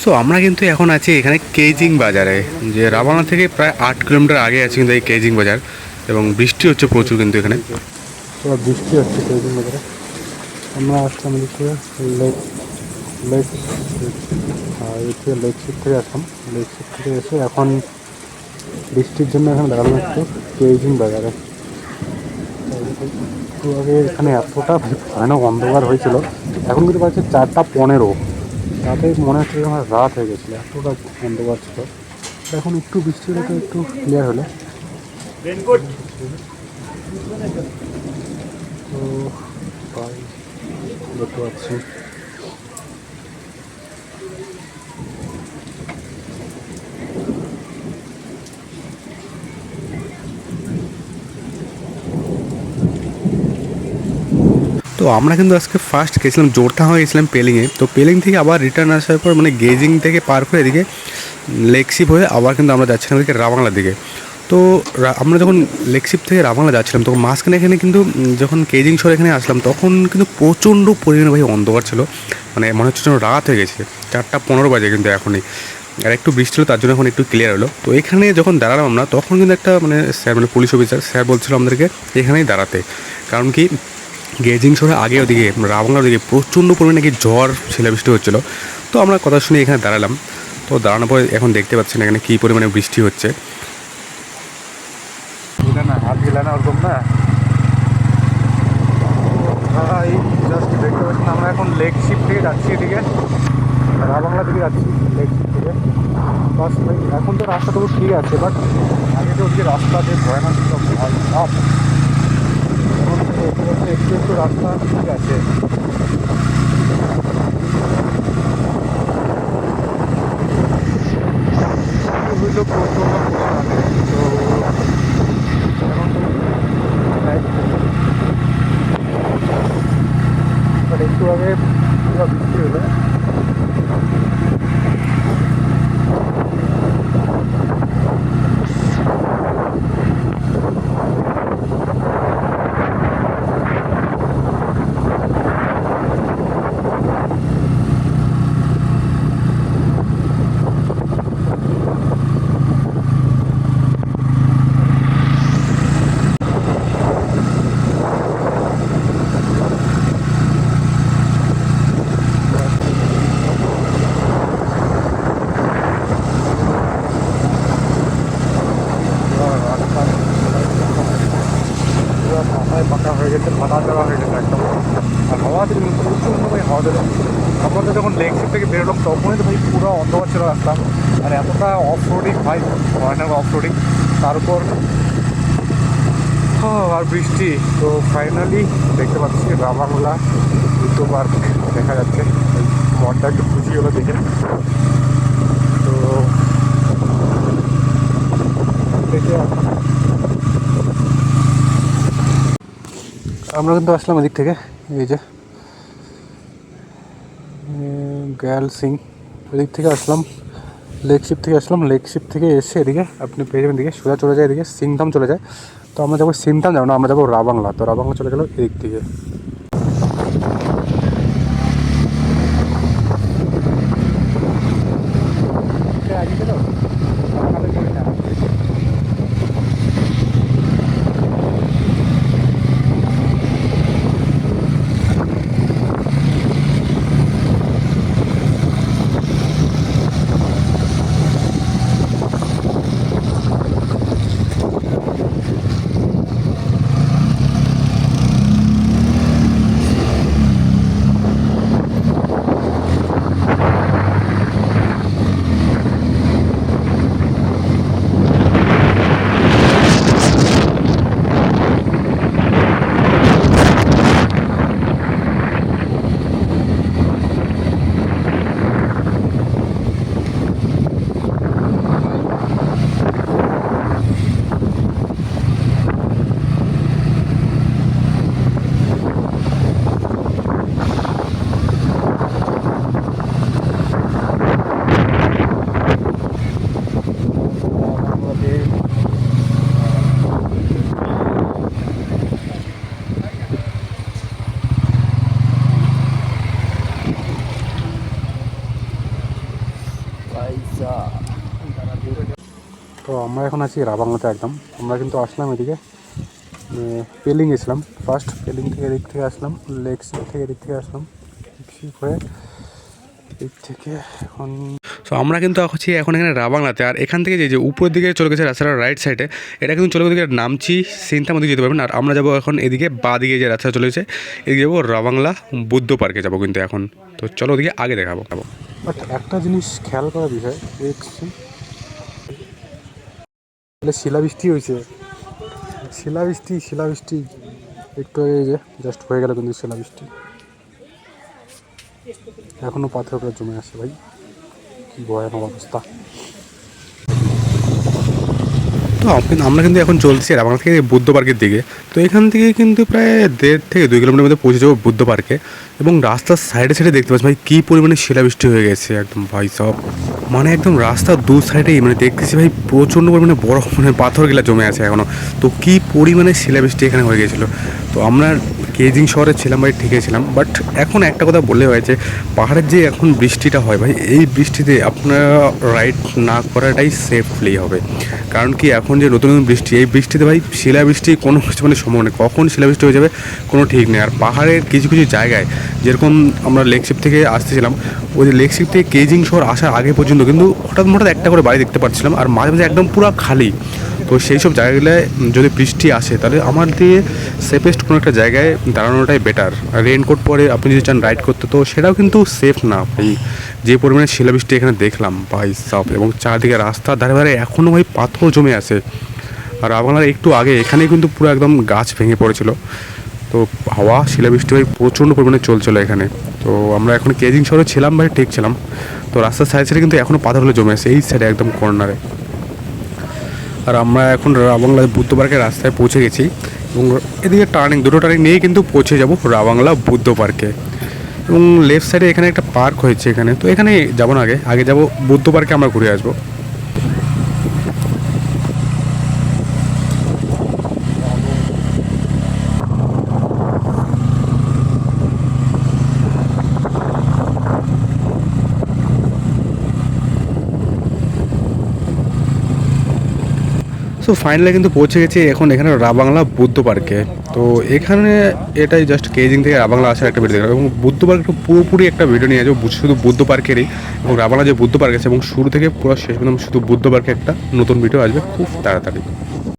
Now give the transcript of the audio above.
So আমরা কিন্তু এখন আছি এখানে কেজিং বাজারে, যে রাবানা থেকে প্রায় 8 কিলোমিটার আগে আছে কিন্তু এই কেজিং বাজার, এবং বৃষ্টি হচ্ছে প্রচুর কিন্তু এখানে। তো বৃষ্টি হচ্ছে কেজিং বাজারে। আমরা আসলাম এদিকে লেক লেক এদিকে লেকশিপ থেকে আসলাম। লেকশিপ থেকে এসে এখন বৃষ্টির জন্য এখানে দাঁড়ালাম একটু কেজিং বাজারে। একটু আগে এখানে এতটা ভয়ানক অন্ধকার হয়েছিল, এখন কিন্তু বাজছে 4:15। তাতে মনে হচ্ছে আমার রাত হয়ে গেছিলো, এতটা অন্ধকার ছিল। এখন একটু বৃষ্টি হলে তো একটু ক্লিয়ার হলো। তো তাই দেখতে পাচ্ছি। তো আমরা কিন্তু আজকে ফার্স্ট গেছিলাম জোরথা হয়ে গেছিলাম পেলিংয়ে। তো পেলিং থেকে আবার রিটার্ন আসার পর মানে গেজিং থেকে পার করে এদিকে লেকশিপ হয়ে আবার কিন্তু আমরা যাচ্ছিলাম এদিকে রাবাংলার দিকে। তো আমরা যখন লেকশিপ থেকে রাবাংলা যাচ্ছিলাম তখন মাঝখানে এখানে কিন্তু যখন কেজিং শহর এখানে আসলাম তখন কিন্তু প্রচণ্ড পরিমাণে ভাই অন্ধকার ছিল, মানে মনে হচ্ছে যেন রাত হয়ে গেছে। 4:15 বাজে কিন্তু এখনই, আর একটু বৃষ্টি হলো তার জন্য এখন একটু ক্লিয়ার হলো। তো এখানে যখন দাঁড়ালাম আমরা তখন কিন্তু একটা মানে স্যার মানে পুলিশ অফিসার স্যার বলছিল আমাদেরকে এখানেই দাঁড়াতে, কারণ কি গেজিং শহরে আগে ওদিকে রাবাংলার দিকে প্রচণ্ড পরিমাণে নাকি ঝড় শিলাবৃষ্টি হচ্ছিলো। তো আমরা কথা শুনে এখানে দাঁড়ালাম। তো দাঁড়ানোর পরে এখন দেখতে পাচ্ছেন এখানে কী পরিমাণে বৃষ্টি হচ্ছে। না হাত গেলে না ওরকম না ভাই। জাস্ট দেখতে পাচ্ছেন আমরা এখন লেকশিপ থেকে যাচ্ছি এদিকে, রাবাংলা দিকে যাচ্ছি লেকশিপ থেকে। বাস ভাই এখন তো রাস্তা তবু ঠিক আছে, বাট আগে তো ওদিকে রাস্তা যে ভয়ানক ছিল ভাই সাপ। এখন একটু একটু রাস্তা ঠিক আছে। হইল প্রচণ্ড পরিমাণে। তো এখন বাট একটু আগে পুরো বৃষ্টি হলো। মাথায় পাকা হয়ে গেছে, ফাটা দেওয়া হয়ে গেছে একদম। আর হাওয়া দিল প্রচণ্ড ভাই হাওয়া দিল। আমরা তো যখন লেকশিপ থেকে বেরোলাম তখনই তো ভাই পুরো অন্ধকার ছিল রাস্তা, আর এতটা অফ রোডিং ভাই, ভয়ানক অফ রোডিং। তারপর আর বৃষ্টি। তো ফাইনালি দেখতে পাচ্ছি রাবাংলা ইকো পার্ক দেখা যাচ্ছে। মনটা একটু খুশি হলো দেখে। তো দেখে আমরা কিন্তু আসলাম এদিক থেকে, এই যে গ্যাল সিং এদিক থেকে আসলাম, লেকশিপ থেকে আসলাম। লেকশিপ থেকে এসে এদিকে আপনি পেয়ে যাবেন এদিকে সোজা চলে যায়, এদিকে সিংধাম চলে যায়। তো আমরা যাবো সিংধাম, যাবো না, আমরা যাবো রাবাংলা। তো রাবাংলা চলে গেল এদিক থেকে। তো আমরা এখন আছি রাবাংলাতে একদম। আমরা কিন্তু আসলাম এদিকে পেলিং গেছিলাম ফার্স্ট, পেলিং থেকে এদিক থেকে আসলাম, লেক শিপ থেকে এদিক থেকে আসলাম, লেক শিপ হয়ে এদিক থেকে এখন সো আমরা কিন্তু আছি এখন এখানে রাবাংলাতে। আর এখান থেকে যে উপরের দিকে চলে গেছে রাস্তাটা রাইট সাইডে, এটা কিন্তু চলে গেছে নামচি সিনটার মধ্যে যেতে পারবেন। আর আমরা যাবো এখন এদিকে বা দিকে যে রাস্তা চলে গেছে এদিকে যাবো রাবাংলা বুদ্ধ পার্কে যাবো কিন্তু এখন। তো চলো ওদিকে আগে দেখাবো। বাট একটা জিনিস খেয়াল করার বিষয় দেখছি, শিলাবৃষ্টি হয়েছে, শিলাবৃষ্টি একটু আগে যে জাস্ট হয়ে গেল কিন্তু শিলাবৃষ্টি এখনো পাথর করে জমে আছে ভাই, কি ভয়ানক অবস্থা। তো আমরা কিন্তু এখন চলছি রাবাংলা থেকে বুদ্ধ পার্কের দিকে। তো এখান থেকে কিন্তু প্রায় 1.5 থেকে 2 কিলোমিটার মধ্যে পৌঁছে যাবো বুদ্ধ পার্কে। এবং রাস্তার সাইডে সাইডে দেখতে পাচ্ছি ভাই কী পরিমাণে শিলাবৃষ্টি হয়ে গেছে একদম ভাই সব, মানে একদম রাস্তার দু সাইডেই মানে দেখতেছি ভাই প্রচণ্ড পরিমাণে বড় মানে পাথরগুলা জমে আছে এখনও। তো কী পরিমাণে শিলাবৃষ্টি এখানে হয়ে গেছিলো। তো আমরা কেজিং শহরে ছিলাম ভাই, ঠিকই ছিলাম, বাট এখন একটা কথা বললে হয়েছে, পাহাড়ের যে এখন বৃষ্টিটা হয় ভাই, এই বৃষ্টিতে আপনারা রাইড না করাটাই সেফলি হবে। কারণ কি এখন যে নতুন নতুন বৃষ্টি, এই বৃষ্টিতে ভাই শিলাবৃষ্টি কোনো কিছু মানে সম্ভব নেই, কখন শিলাবৃষ্টি হয়ে যাবে কোনো ঠিক নেই। আর পাহাড়ের কিছু কিছু জায়গায় যেরকম আমরা লেকশিপ থেকে আসতেছিলাম, ওই যে লেকশিপ থেকে কেজিং শহর আসার আগে পর্যন্ত কিন্তু হঠাৎ একটা করে বাড়ি দেখতে পাচ্ছিলাম, আর মাঝে মাঝে একদম পুরো খালি। তো সেই সব জায়গাগুলোয় যদি বৃষ্টি আসে তাহলে আমার দিয়ে সেফেস্ট কোনো একটা জায়গায় দাঁড়ানোটাই বেটার। রেনকোট পরে আপনি যদি চান রাইড করতে, তো সেটাও কিন্তু সেফ না ভাই, যে পরিমাণে শিলাবৃষ্টি এখানে দেখলাম ভাই সব। এবং চারদিকে রাস্তার ধারে ধারে এখনও ভাই পাথর জমে আছে। আর আপনার একটু আগে এখানে কিন্তু পুরো একদম গাছ ভেঙে পড়েছিল। তো হাওয়া শিলাবৃষ্টি ভাই প্রচণ্ড পরিমাণে চলছিল এখানে। তো আমরা এখন কেজিং শহরে ছিলাম ভাই, ঠিক ছিলাম। তো রাস্তার সাইড সাইডে কিন্তু এখনও পাথরগুলো জমে আছে, এই সাইডে একদম কর্নারে। আর আমরা এখন রাবাংলা বুদ্ধ পার্কের রাস্তায় পৌঁছে গেছি। এবং এদিকে দুটো টার্নিং নিয়েই কিন্তু পৌঁছে যাব রাবাংলা বুদ্ধ পার্কে। এবং লেফট সাইডে এখানে একটা পার্ক হয়েছে এখানে, তো এখানে যাবো না, আগে যাব বুদ্ধ পার্কে, আমরা ঘুরে আসবো। সো ফাইনালি কিন্তু পৌঁছে গেছি এখন এখানে রাবাংলা বুদ্ধ পার্কে। তো এখানে এটাই জাস্ট কেজিং থেকে রাবাংলা আসার একটা ভিডিও দেখলাম, এবং বুদ্ধ পার্ক পুরোপুরি একটা ভিডিও নিয়ে যাবো শুধু বুদ্ধ পার্কেরই, এবং রাবাংলা যে বুদ্ধ পার্ক আছে এবং শুরু থেকে পুরো শেষ পর্যন্ত শুধু বুদ্ধ পার্কে একটা নতুন ভিডিও আসবে খুব তাড়াতাড়ি।